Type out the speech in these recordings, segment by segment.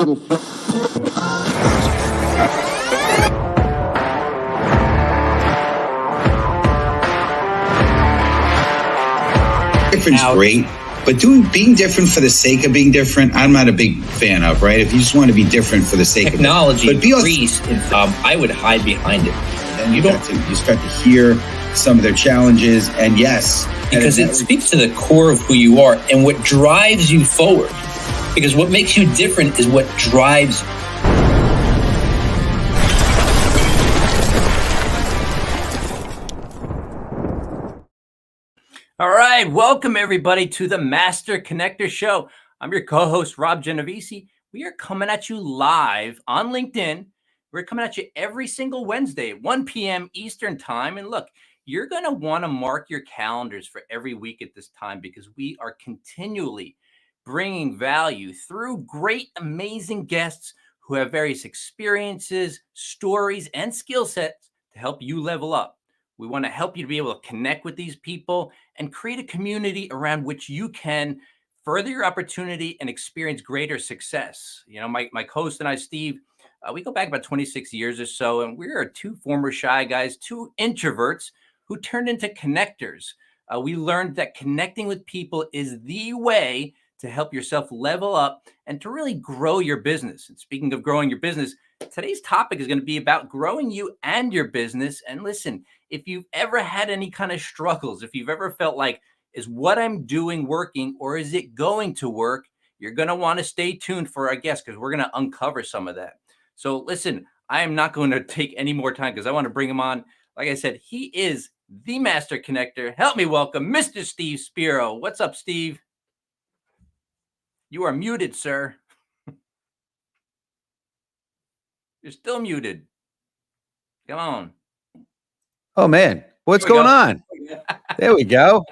Different's great, but being different for the sake of being different, I'm not a big fan of, right? If you just want to be different for the sake technology of it. Technology increase, I would hide behind it. And you start to hear some of their challenges, and yes. Because it speaks to the core of who you are and what drives you forward. Because what makes you different is what drives you. All right, welcome everybody to the Master Connector Show. I'm your co-host, Rob Genovese. We are coming at you live on LinkedIn. We're coming at you every single Wednesday, 1 p.m. Eastern time. And look, you're going to want to mark your calendars for every week at this time because we are continually bringing value through great, amazing guests who have various experiences, stories, and skill sets to help you level up. We want to help you to be able to connect with these people and create a community around which you can further your opportunity and experience greater success. You know, my co-host and I, Steve, we go back about 26 years or so, and we are two former shy guys, two introverts who turned into connectors. We learned that connecting with people is the way to help yourself level up and to really grow your business. And speaking of growing your business, today's topic is going to be about growing you and your business. And listen, if you've ever had any kind of struggles, if you've ever felt like, is what I'm doing working or is it going to work? You're going to want to stay tuned for our guest because we're going to uncover some of that. So listen, I am not going to take any more time because I want to bring him on. Like I said, he is the Master Connector. Help me welcome Mr. Steve Spiro. What's up, Steve? You are muted, sir. You're still muted. Come on. Oh, man. What's going on? There we go.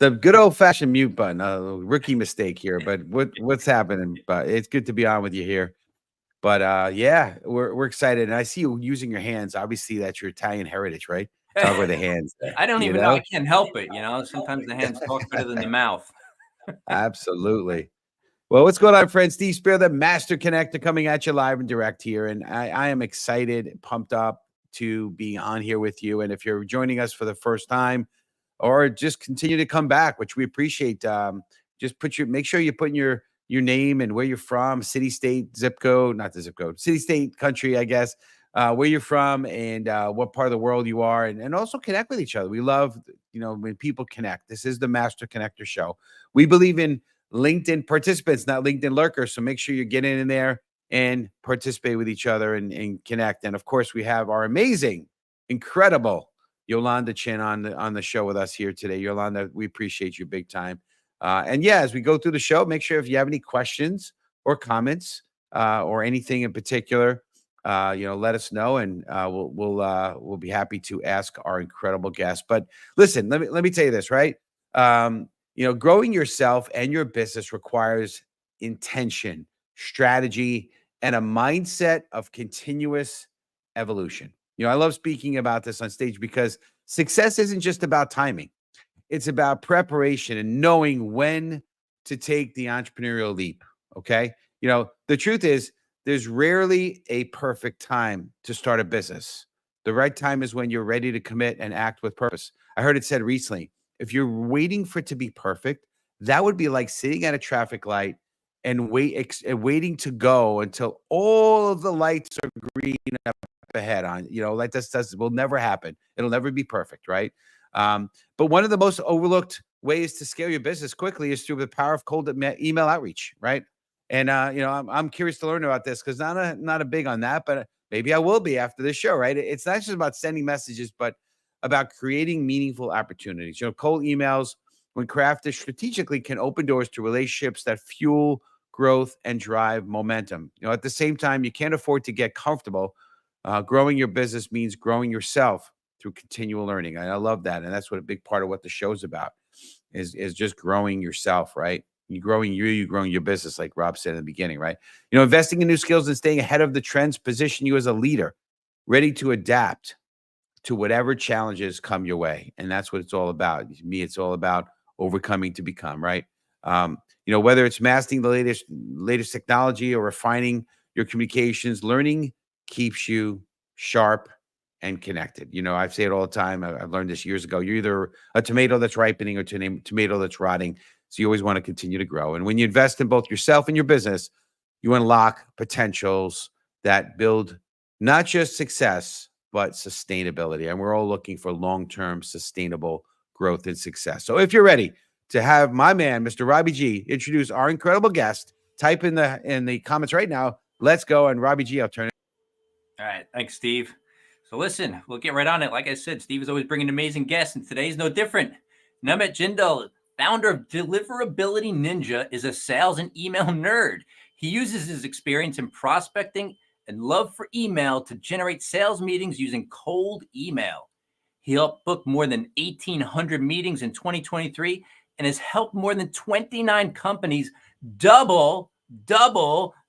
The good old-fashioned mute button. A rookie mistake here, but what's happening? But it's good to be on with you here. But yeah, we're excited. And I see you using your hands. Obviously, that's your Italian heritage, right? Talk with the hands. There, I don't even know. I can't help it. You know, sometimes the hands talk better than the mouth. Absolutely. Well, what's going on, friends? Steve Spear, the Master Connector, coming at you live and direct here. And I am excited, pumped up to be on here with you. And if you're joining us for the first time or just continue to come back, which we appreciate, just make sure you put in your name and where you're from, city, state, zip code, not the zip code, city, state, country, I guess, where you're from and what part of the world you are, and also connect with each other. We love, when people connect. This is the Master Connector Show. We believe in LinkedIn participants, not LinkedIn lurkers. So make sure you get in there and participate with each other and connect. And of course, we have our amazing, incredible Yolanda Chin on the show with us here today. Yolanda, we appreciate you big time. And yeah, as we go through the show, make sure if you have any questions or comments or anything in particular, let us know, and we'll be happy to ask our incredible guests. But listen, let me tell you this, right? Growing yourself and your business requires intention, strategy, and a mindset of continuous evolution. I love speaking about this on stage because success isn't just about timing. It's about preparation and knowing when to take the entrepreneurial leap. Okay. The truth is there's rarely a perfect time to start a business. The right time is when you're ready to commit and act with purpose. I heard it said recently, if you're waiting for it to be perfect, that would be like sitting at a traffic light and waiting to go until all of the lights are green up ahead on, like this will never happen. It'll never be perfect. Right. But one of the most overlooked ways to scale your business quickly is through the power of cold email outreach. Right. And, I'm curious to learn about this because not a big on that, but maybe I will be after this show. Right. It's not just about sending messages, but about creating meaningful opportunities. Cold emails, when crafted strategically, can open doors to relationships that fuel growth and drive momentum. At the same time, you can't afford to get comfortable. Growing your business means growing yourself through continual learning. And I love that. And that's what a big part of what the show's about is just growing yourself, right? You're growing your business, like Rob said in the beginning, right? Investing in new skills and staying ahead of the trends position you as a leader, ready to adapt to whatever challenges come your way. And that's what it's all about. To me, it's all about overcoming to become, right? Whether it's mastering the latest technology or refining your communications, learning keeps you sharp and connected. I say it all the time. I've learned this years ago. You're either a tomato that's ripening or tomato that's rotting. So you always want to continue to grow. And when you invest in both yourself and your business, you unlock potentials that build not just success, but sustainability. And we're all looking for long-term sustainable growth and success. So if you're ready to have my man, Mr. Robbie G, introduce our incredible guest, type in the comments right now. Let's go. And Robbie G, I'll turn it. All right. Thanks, Steve. So listen, we'll get right on it. Like I said, Steve is always bringing amazing guests, and today's no different. Namit Jindal, founder of Deliverability Ninja, is a sales and email nerd. He uses his experience in prospecting and love for email to generate sales meetings using cold email. He helped book more than 1,800 meetings in 2023 and has helped more than 29 companies double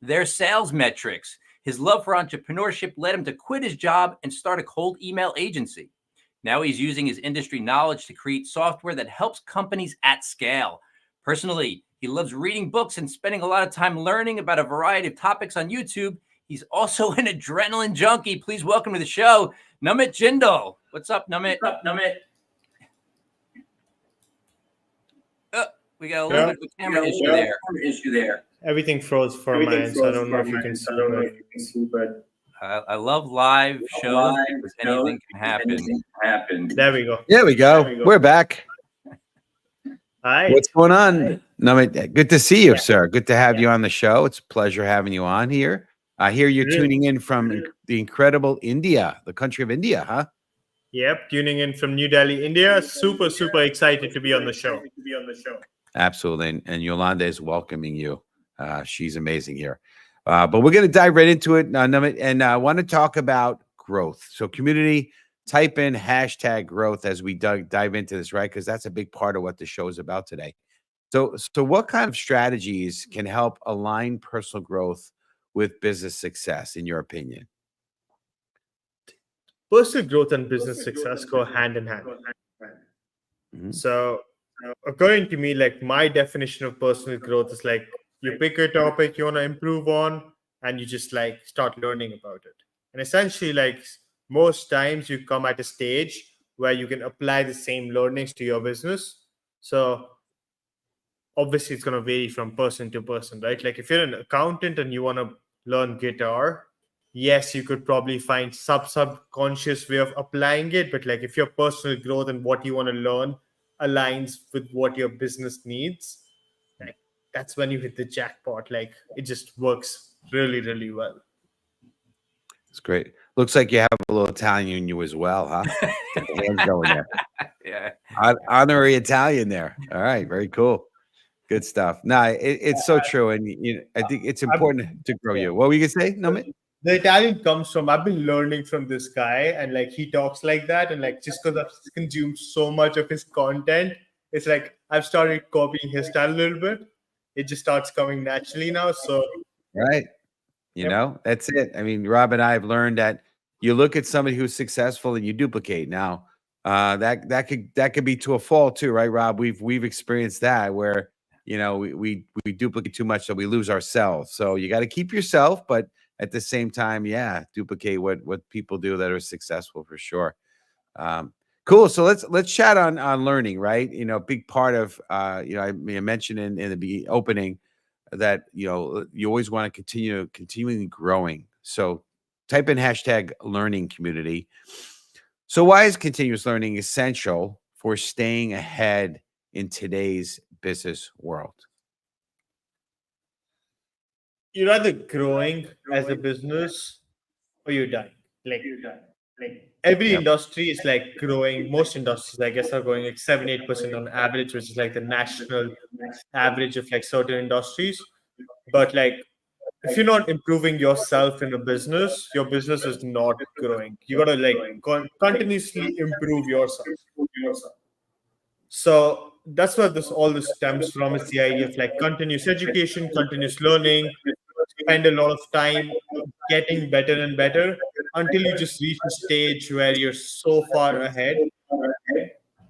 their sales metrics. His love for entrepreneurship led him to quit his job and start a cold email agency. Now he's using his industry knowledge to create software that helps companies at scale. Personally, he loves reading books and spending a lot of time learning about a variety of topics on YouTube. He's also an adrenaline junkie. Please welcome to the show, Namit Jindal. What's up, Namit? We got a little bit of a camera issue there. Everything froze for mine, so I don't know if you can see, but I love live shows because anything can happen. there we go. There we go. We're back. Hi. What's going on? Namit, good to see you, sir. Good to have you on the show. It's a pleasure having you on here. I hear you're tuning in from the incredible India, the country of India, huh? Yep, tuning in from New Delhi, India. Super excited to be on the show. Absolutely. And Yolanda is welcoming you. She's amazing here. But we're going to dive right into it, Namit, and I want to talk about growth. So community, type in hashtag growth as we dive into this, right? Because that's a big part of what the show is about today. So what kind of strategies can help align personal growth with business success, in your opinion? Personal growth and business success go hand in hand. Mhm. So according to me, like my definition of personal growth is like you pick a topic you want to improve on and you just like start learning about it. And essentially, like most times you come at a stage where you can apply the same learnings to your business. So obviously it's going to vary from person to person, right? Like if you're an accountant and you want to learn guitar, yes, you could probably find subconscious way of applying it. But like if your personal growth and what you want to learn aligns with what your business needs, like that's when you hit the jackpot. Like it just works really well. It's great. Looks like you have a little Italian in you as well, huh? Got the hands going there. Yeah. Honorary Italian there. All right. Very cool. Good stuff. No, it's so true. And I think it's important to grow you. What were you going to say, Namit? The Italian comes from, I've been learning from this guy and like he talks like that. And like just because I've consumed so much of his content, it's like I've started copying his style a little bit. It just starts coming naturally now. So, right. That's it. I mean, Rob and I have learned that you look at somebody who's successful and you duplicate. Now, that could be to a fault too, right, Rob? We've experienced that where we duplicate too much so we lose ourselves. So you got to keep yourself, but at the same time, duplicate what people do that are successful for sure. Cool. So let's chat on learning, right? Big part of I mentioned in the opening that you always want to continually growing. So type in hashtag learning community. So why is continuous learning essential for staying ahead in today's business world? you're either growing as a business or you're dying. Like every industry is like growing. Most industries, I guess, are growing like 7-8% on average, which is like the national average of like certain industries. But like if you're not improving yourself in a business, your business is not growing. You gotta like continuously improve yourself. So that's where all this stems from, is the idea of like continuous education, continuous learning, spend a lot of time getting better and better until you just reach a stage where you're so far ahead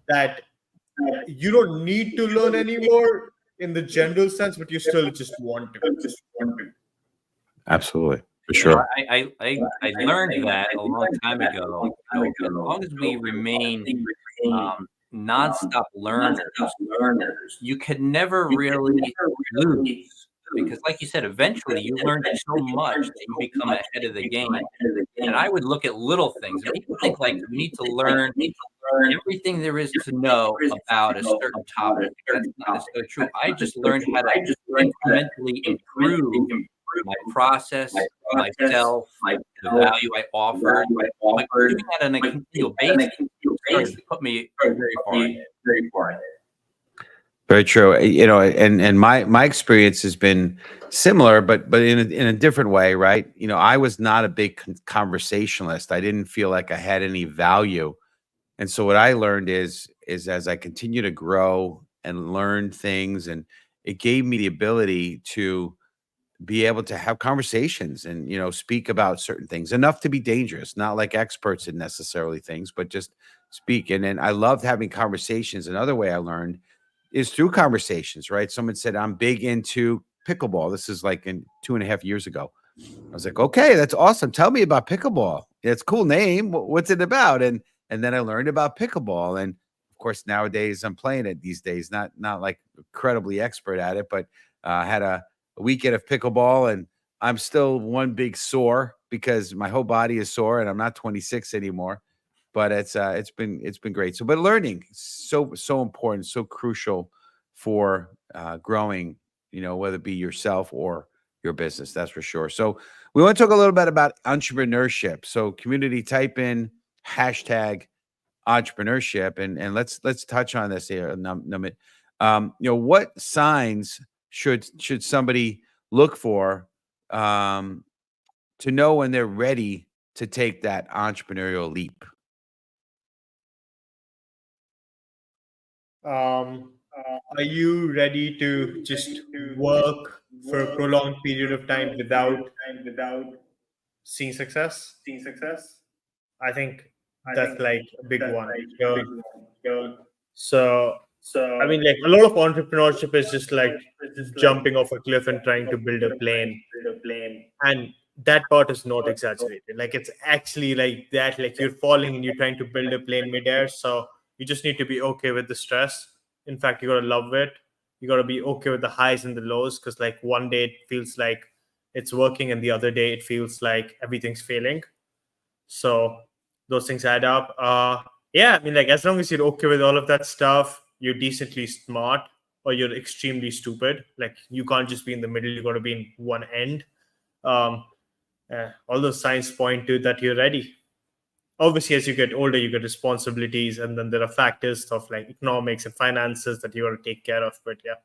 that you don't need to learn anymore. in the general sense, but you still just want to. Absolutely. For You know, sure. I learned that a long time ago. You know, as long as we remain nonstop learners, you can never really lose. Because, like you said, eventually you learn so much that you become ahead of the game. And I would look at little things. And people think like you need to learn everything there is to know about a certain topic. That's not necessarily true. I just learned how to incrementally improve my process, myself, the value I offered. But doing that on a continual basis starts to put me very far ahead. Very true. You know, and my experience has been similar, but in a different way, right? You know, I was not a big conversationalist. I didn't feel like I had any value, and so what I learned is as I continue to grow and learn things, and it gave me the ability to be able to have conversations and speak about certain things enough to be dangerous, not like experts in necessarily things, but just speak. And then I loved having conversations. Another way I learned is through conversations, right? Someone said, I'm big into pickleball. This is like in 2.5 years ago. I was like, okay, that's awesome. Tell me about pickleball. It's a cool name. What's it about? And then I learned about pickleball. And of course, nowadays I'm playing it these days, not like incredibly expert at it, but had a weekend of pickleball, and I'm still one big sore because my whole body is sore and I'm not 26 anymore. But it's been great. So, but learning so important, so crucial for growing, whether it be yourself or your business, that's for sure. So we want to talk a little bit about entrepreneurship. So community, type in hashtag entrepreneurship, and let's touch on this here. Namit. What signs should somebody look for to know when they're ready to take that entrepreneurial leap? Are you ready to just work for a prolonged period of time without seeing success? I think that's like a big one. So, I mean, like a lot of entrepreneurship is just like jumping off a cliff and trying to build a plane. And that part is not exaggerated. Like it's actually like that, like you're falling and you're trying to build a plane midair. So you just need to be okay with the stress. In fact, you gotta love it. You gotta be okay with the highs and the lows, because like one day it feels like it's working and the other day it feels like everything's failing. So those things add up. Yeah, I mean, like as long as you're okay with all of that stuff, you're decently smart or you're extremely stupid. Like you can't just be in the middle. You got to be in one end. Um, all those signs point to that you're ready. Obviously, as you get older, you get responsibilities, and then there are factors of like economics and finances that you got to take care of. But yeah.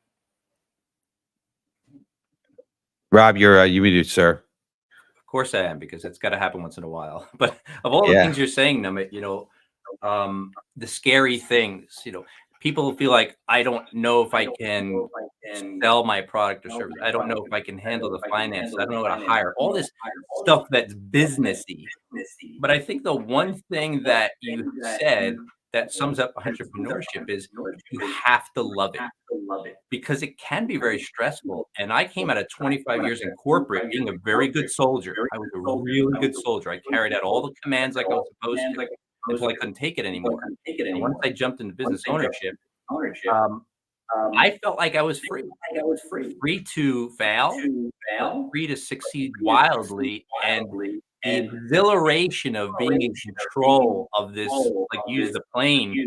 Rob, you're you muted, sir. Of course I am, because it's got to happen once in a while. But of all the things you're saying, Namit, the scary things, people feel like I don't know if I can sell my product or service. I don't know if I can handle the finances. I don't know how to hire. All this stuff that's businessy. But I think the one thing that you said that sums up entrepreneurship is you have to love it, because it can be very stressful. And I came out of 25 years in corporate being a very good soldier. I was a really good soldier. I carried out all the commands like I was supposed to until I couldn't take it anymore. And once I jumped into business ownership, I felt like I was free to fail, free to succeed wildly, and the exhilaration of being in control of this, like use the plane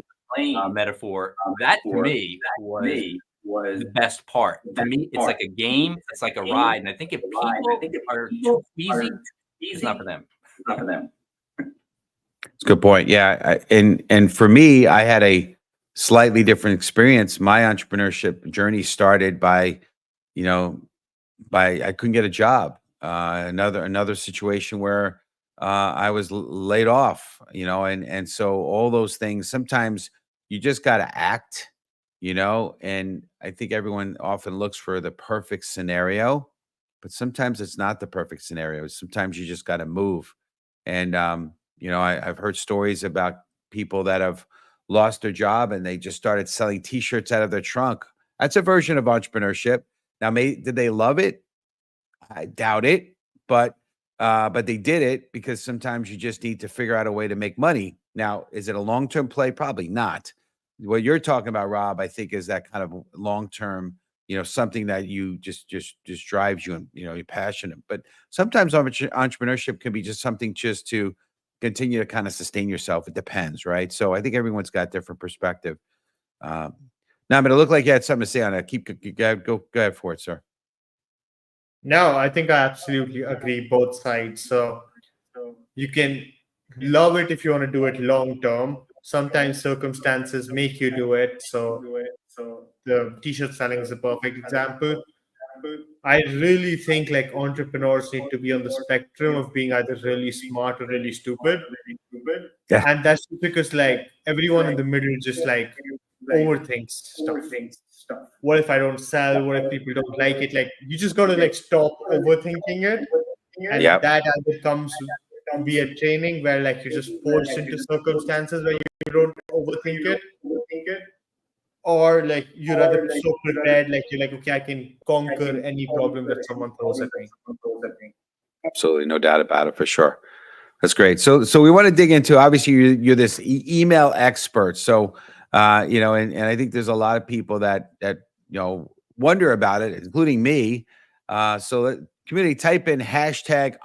metaphor, that to me was the best part. To me, it's like a game, it's like a ride, and I think if people are too easy, it's not for them. It's a good point. Yeah, and for me, I had a slightly different experience. My entrepreneurship journey started by I couldn't get a job. Another situation where I was laid off. And so all those things. Sometimes you just got to act. And I think everyone often looks for the perfect scenario, but sometimes it's not the perfect scenario. Sometimes you just got to move. And I've heard stories about people that have lost their job and they just started selling T-shirts out of their trunk That's a version of entrepreneurship. Now, did they love it? I doubt it, but they did it because sometimes you just need to figure out a way to make money. Now, is it a long-term play? Probably not. What you're talking about, Rob, I think is that kind of long-term, something that you just drives you and, you're passionate. But sometimes entrepreneurship can be just something just to continue to kind of sustain yourself. It depends, right? So I think everyone's got different perspective. Now, I'm going to look like you had something to say on it. Go ahead for it, sir. No, I think I absolutely agree both sides. So you can love it if you want to do it long term. Sometimes circumstances make you do it. So the t-shirt selling is a perfect example. I really think like entrepreneurs need to be on the spectrum of being either really smart or really stupid. Yeah. And that's because like everyone in the middle just like overthinks stuff. What if I don't sell? What if people don't like it? Like you just got to like stop overthinking it, and Yep. that either comes to be a training where like you're just forced into circumstances where you don't overthink it, or like you're rather so prepared, like you're like, okay, I can conquer any problem that someone throws at me. Absolutely, no doubt about it, for sure. That's great. So we want to dig into, obviously you're this email expert. So and I think there's a lot of people that wonder about it, including me. Community, type in hashtag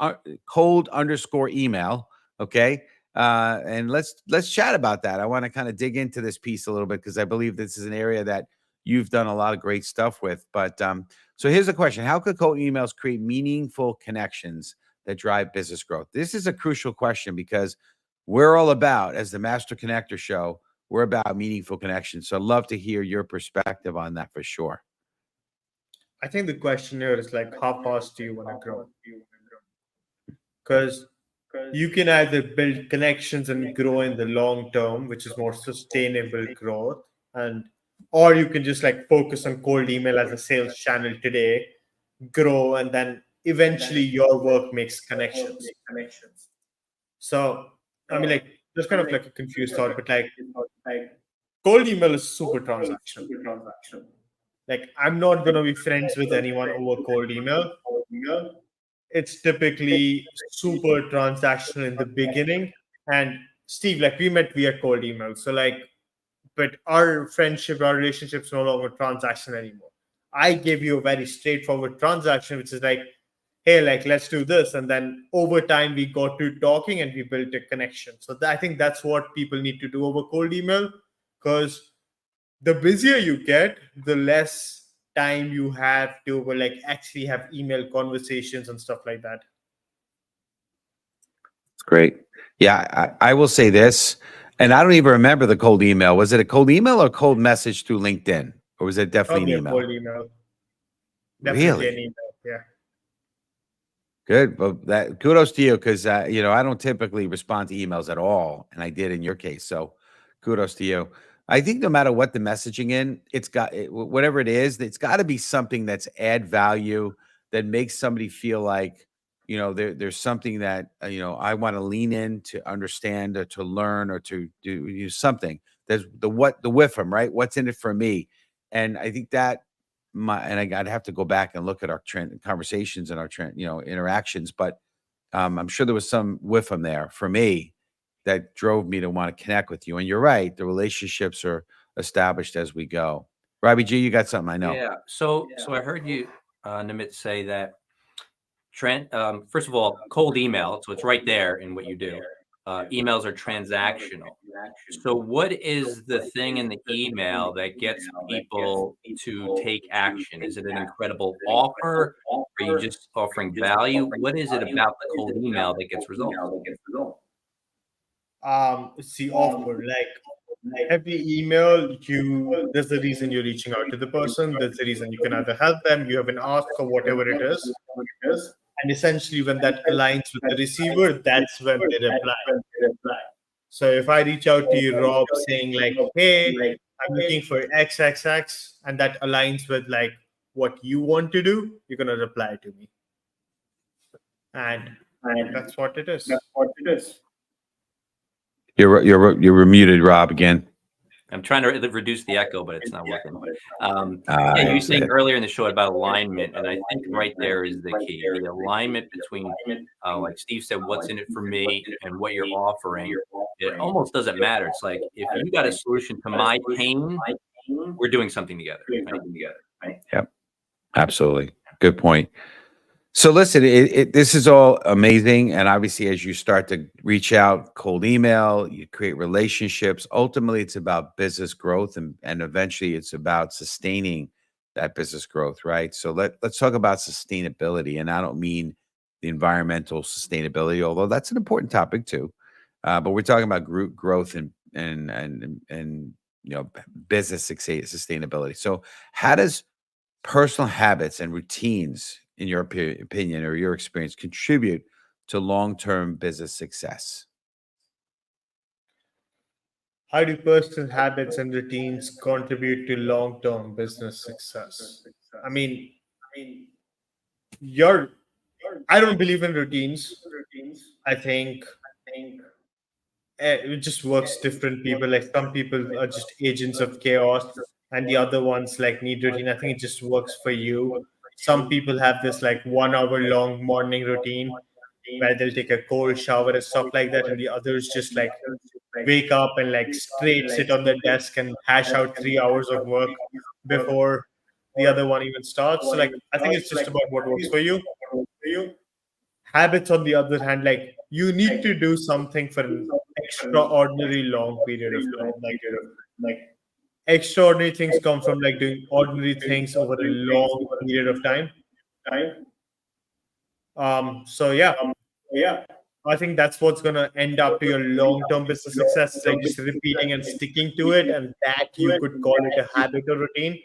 #cold_email. Okay. And let's chat about that. I want to kind of dig into this piece a little bit because I believe this is an area that you've done a lot of great stuff with. But so here's a question: how could cold emails create meaningful connections that drive business growth? This is a crucial question because we're all about, as the Master Connector Show, we're about meaningful connections. So I'd love to hear your perspective on that for sure. I think the question here is like, how fast do you want to grow? Because you can either build connections and grow in the long term, which is more sustainable growth, or you can just like focus on cold email as a sales channel today, grow, and then eventually your work makes connections. So I mean, like, there's kind of like a confused thought, but like cold email is super transactional. Like, I'm not gonna be friends with anyone over cold email. It's typically super transactional in the beginning. And Steve, like, we met via cold email. So like, but our friendship, our relationship's no longer transactional anymore. I gave you a very straightforward transaction, which is like, hey, like, let's do this. And then over time, we got to talking and we built a connection. So I think that's what people need to do over cold email, because the busier you get, the less time you have to like actually have email conversations and stuff like that. It's great. Yeah, I will say this, and I don't even remember the cold email. Was it a cold email or cold message through LinkedIn? Or was it definitely an email? Cold email. Definitely Really? an email, yeah. Good. Well, kudos to you, because I don't typically respond to emails at all, and I did in your case. So kudos to you. I think no matter what the messaging whatever it is, it's got to be something that's add value, that makes somebody feel like, there's something that, I want to lean in to understand or to learn or to do something. There's the with them, right? What's in it for me? And I think that I'd have to go back and look at our conversations and our interactions, but I'm sure there was some with them there for me that drove me to want to connect with you. And you're right, the relationships are established as we go. Robbie G, you got something, I know. Yeah. So I heard you, Nimit, say that first of all, cold email. So it's right there in what you do. Emails are transactional. So what is the thing in the email that gets people to take action? Is it an incredible offer? Are you just offering value? What is it about the cold email that gets results? It's the offer. Like every email, there's the reason you're reaching out to the person. There's the reason you can either help them, you have an ask or whatever it is. And essentially, when that aligns with the receiver, that's when they reply. So if I reach out to you, Rob, saying like, hey, I'm looking for XXX, and that aligns with like what you want to do, you're going to reply to me. And that's what it is. You're muted, Rob, again. I'm trying to reduce the echo, but it's not working. Ah, Yeah, you were that's saying it. earlier in the show about alignment, and I think right there is the key. The alignment between, like Steve said, what's in it for me and what you're offering. It almost doesn't matter. It's like if you got a solution to my pain, we're doing something together. Right? Yep, absolutely. Good point. So listen, this is all amazing, and obviously, as you start to reach out, cold email, you create relationships. Ultimately, it's about business growth, and eventually, it's about sustaining that business growth, right? So let's talk about sustainability, and I don't mean the environmental sustainability, although that's an important topic too. But we're talking about group growth and business sustainability. So how does personal habits and routines, in your opinion or your experience, contribute to long-term business success? How do personal habits and routines contribute to long-term business success? I mean, you're I don't believe in routines. I think it just works different people. Like some people are just agents of chaos, and the other ones like need routine. I think it just works for you. Some people have this like 1 hour long morning routine where they'll take a cold shower and stuff like that, and the others just like wake up and like straight sit on the desk and hash out 3 hours of work before the other one even starts. So like I think it's just about what works for you. Habits, on the other hand, like you need to do something for an extraordinary long period of time. Like extraordinary things come from like doing ordinary things over a long period of time. So yeah, I think that's what's gonna end up to your long-term business success. It's like just repeating and sticking to it, and that you could call it a habit or routine.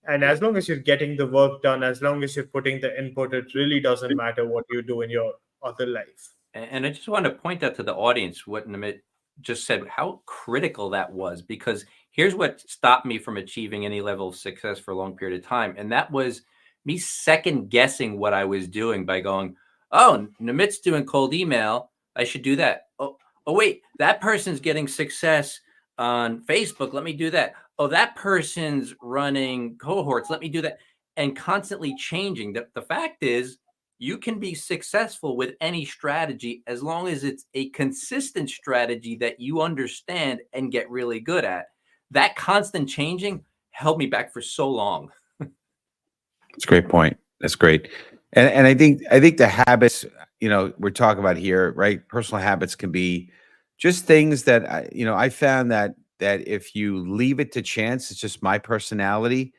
And as long as you're getting the work done, as long as you're putting the input, it really doesn't matter what you do in your other life. And I just want to point out to the audience what Namit just said, how critical that was, because here's what stopped me from achieving any level of success for a long period of time. And that was me second guessing what I was doing by going, oh, Namit's doing cold email. I should do that. Oh, wait, that person's getting success on Facebook. Let me do that. Oh, that person's running cohorts. Let me do that. And constantly changing. The fact is, you can be successful with any strategy as long as it's a consistent strategy that you understand and get really good at. That constant changing held me back for so long. That's a great point. That's great. And I think the habits, we're talking about here, right? Personal habits can be just things that I found that if you leave it to chance, it's just my personality,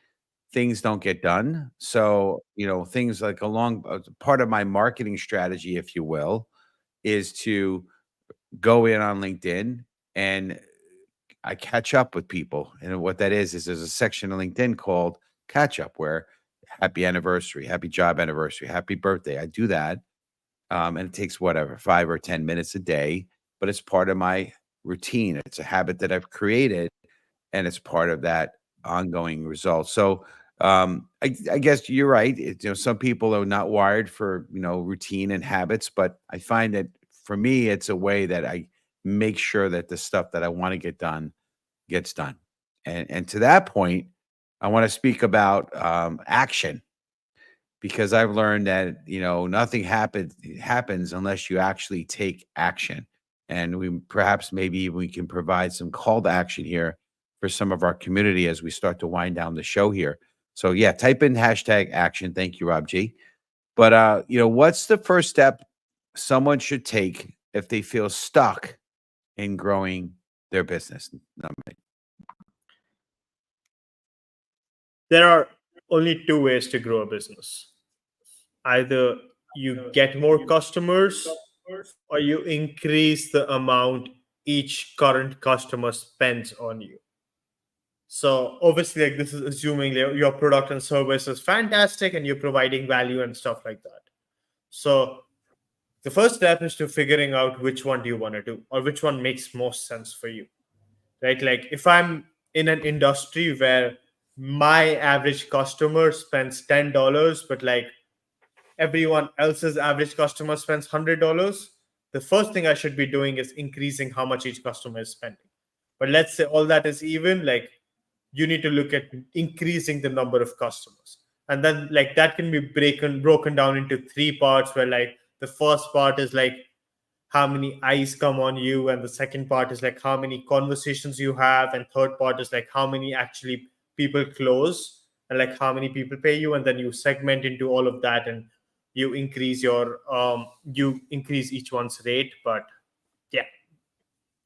things don't get done. So, things like along part of my marketing strategy, if you will, is to go in on LinkedIn and I catch up with people. And what that is there's a section of LinkedIn called catch up where happy anniversary, happy job anniversary, happy birthday. I do that. And it takes whatever, 5 or 10 minutes a day, but it's part of my routine. It's a habit that I've created and it's part of that ongoing result. So I guess you're right. Some people are not wired for routine and habits, but I find that for me, it's a way that I make sure that the stuff that I want to get done gets done. And to that point, I want to speak about action because I've learned that nothing happens unless you actually take action. And we perhaps maybe we can provide some call to action here for some of our community as we start to wind down the show here. So yeah, type in hashtag action. Thank you, Rob G. But what's the first step someone should take if they feel stuck in growing their business? There are only two ways to grow a business. Either you get more customers or you increase the amount each current customer spends on you. So obviously, like this is assuming your product and service is fantastic and you're providing value and stuff like that. So the first step is to figuring out which one do you want to do or which one makes most sense for you, right? Like if I'm in an industry where my average customer spends $10, but like everyone else's average customer spends $100, the first thing I should be doing is increasing how much each customer is spending. But let's say all that is even, like you need to look at increasing the number of customers. And then like that can be broken down into 3 parts, where like the first part is like how many eyes come on you, and the second part is like how many conversations you have, and third part is like how many actually people close, and like how many people pay you. And then you segment into all of that, and you increase your you increase each one's rate. But yeah,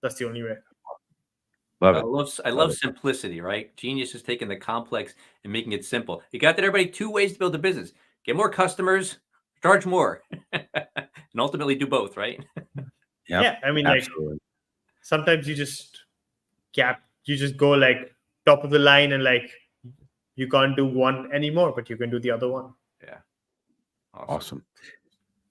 that's the only way. Love it. I love simplicity, right? Genius is taking the complex and making it simple. You got that, everybody? 2 ways to build a business: get more customers, charge more, and ultimately do both, right? Yeah, I mean, absolutely. like sometimes you just go like top of the line, and like you can't do one anymore, but you can do the other one. Yeah. Awesome.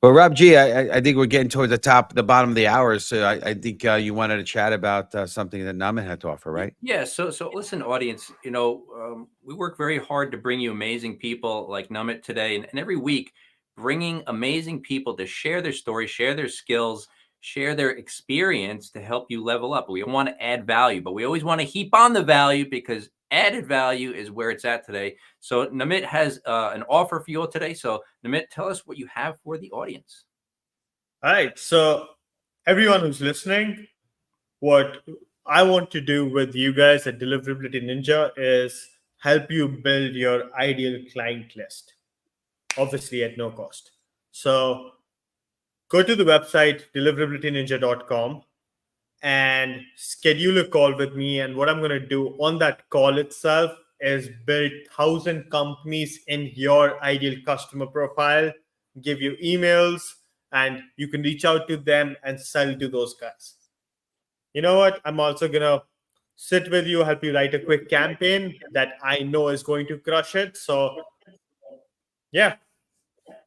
Well, Rob G, I think we're getting towards the bottom of the hour. So I think you wanted to chat about something that Namit had to offer, right? Yeah. So listen, audience, we work very hard to bring you amazing people like Namit today, and every week bringing amazing people to share their story, share their skills, share their experience to help you level up. We want to add value, but we always want to heap on the value, because added value is where it's at today. So Namit has an offer for you all today. So Namit, tell us what you have for the audience. All right. So everyone who's listening, what I want to do with you guys at Deliverability Ninja is help you build your ideal client list, obviously at no cost. So go to the website deliverabilityninja.com and schedule a call with me. And what I'm going to do on that call itself is build 1,000 companies in your ideal customer profile, give you emails, and you can reach out to them and sell to those guys. You know what? I'm also going to sit with you, help you write a quick campaign that I know is going to crush it. So yeah.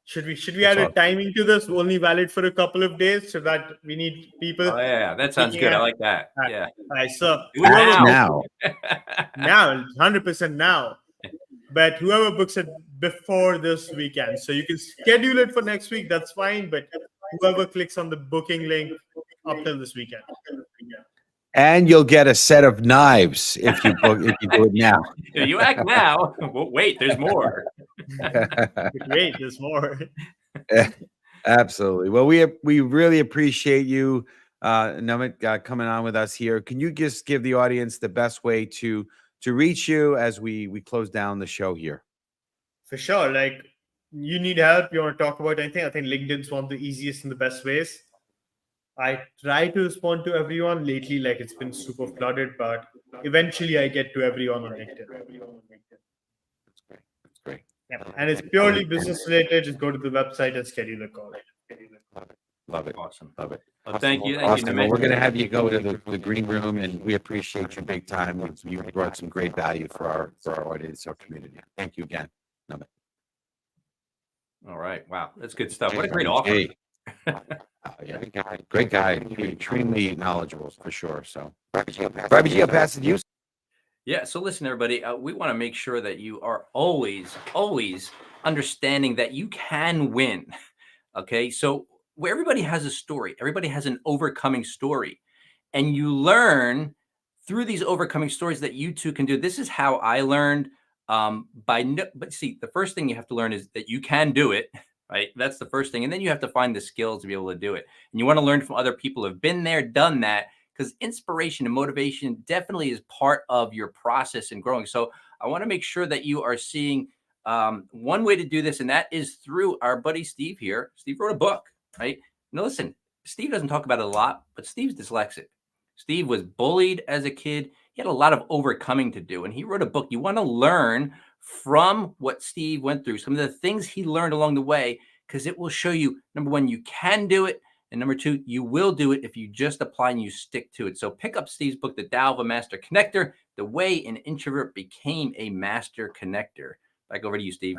Should we add a timing to this? Only valid for a couple of days, so that we need people. Oh yeah, that sounds good. I like that. Yeah. All right, so now, 100% now. But whoever books it before this weekend, so you can schedule it for next week. That's fine. But whoever clicks on the booking link up till this weekend. And you'll get a set of knives if you do it now. If you act now, well, wait, there's more. Wait, there's more. Absolutely. Well, we really appreciate you, Namit, coming on with us here. Can you just give the audience the best way to reach you as we close down the show here? For sure. Like, you need help, you want to talk about anything, I think LinkedIn's one of the easiest and the best ways. I try to respond to everyone. Lately, like, it's been super flooded, but eventually I get to everyone on LinkedIn. That's great. Yeah. And it's purely business related. Just go to the website and schedule a call. Love it. Awesome. Love it. Well, thank you. Awesome. Well, we're going to have you go to the green room, and we appreciate you big time. You brought some great value for our audience, our community. Thank you again, Namit. All right. Wow. That's good stuff. What a great offer. Yeah, great guy, extremely knowledgeable for sure. So, Barbie, I'll pass it to you. Yeah. So listen, everybody, we want to make sure that you are always understanding that you can win. Okay. So where everybody has a story, everybody has an overcoming story, and you learn through these overcoming stories that you too can do. This is how I learned. But see, the first thing you have to learn is that you can do it. Right. That's the first thing. And then you have to find the skills to be able to do it. And you want to learn from other people who have been there, done that, because inspiration and motivation definitely is part of your process in growing. So I want to make sure that you are seeing one way to do this, and that is through our buddy Steve here. Steve wrote a book, right? Now, listen, Steve doesn't talk about it a lot, but Steve's dyslexic. Steve was bullied as a kid. He had a lot of overcoming to do, and he wrote a book. You want to learn from what Steve went through, some of the things he learned along the way, because it will show you, number one, you can do it. And number two, you will do it if you just apply and you stick to it. So pick up Steve's book, The Tao of a Master Connector, The Way an Introvert Became a Master Connector. Back over to you, Steve.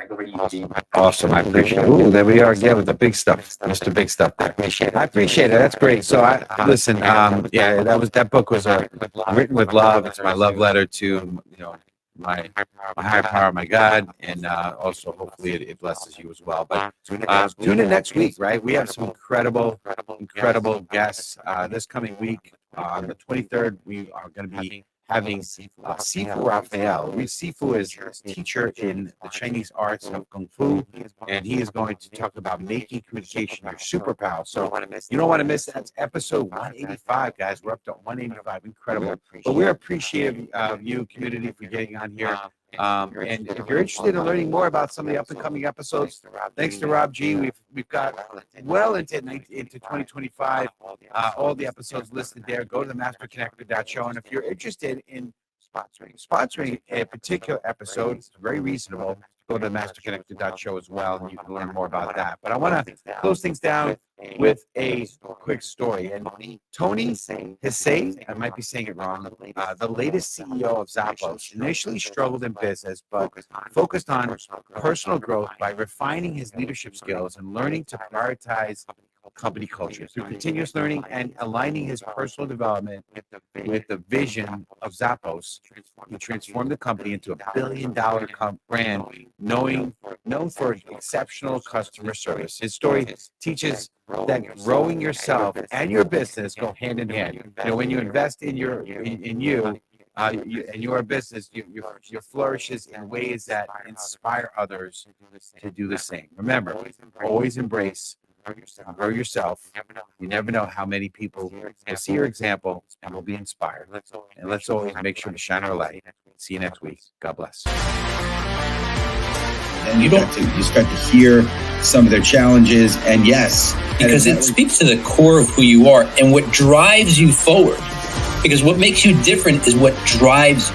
Awesome. I appreciate it. Ooh, there we are again with the big stuff. Mr. Big Stuff. I appreciate it. That's great. So listen, yeah, that book was written with love. It's my love letter to, my higher power, my God, and also hopefully it blesses you as well. But tune in next week, right? We have some incredible guests this coming week. On the 23rd, we are going to be having Sifu Raphael. Sifu is a teacher in the Chinese arts of Kung Fu, and he is going to talk about making communication your superpower. So you don't want to miss that. That's episode 185, guys. We're up to 185. Incredible. But we're appreciative of you, community, for getting on here. And if you're interested in learning more about some of the up and coming episodes, thanks to Rob G, we've got well into 2025. All the episodes listed there. Go to the masterconnector.show. And if you're interested in sponsoring a particular episode, it's very reasonable. Go to the masterconnector.show as well, and you can learn more about that. But I want to close things down with a quick story. And Tony Hussein, I might be saying it wrong, the latest CEO of Zappos, initially struggled in business, but focused on personal growth by refining his leadership skills and learning to prioritize company culture. Through continuous learning and aligning his personal development with the vision of Zappos, he transformed the company into a billion-dollar brand known for exceptional customer service. His story teaches that growing yourself and your business go hand in hand. You know, when you invest in you and your business, you flourishes in ways that inspire others to do the same. Remember, always embrace grow yourself. You never know how many people will see your example and will be inspired. And let's always make sure to shine our light. See you next week. God bless. And you start to hear some of their challenges. And yes, because it speaks to the core of who you are and what drives you forward. Because what makes you different is what drives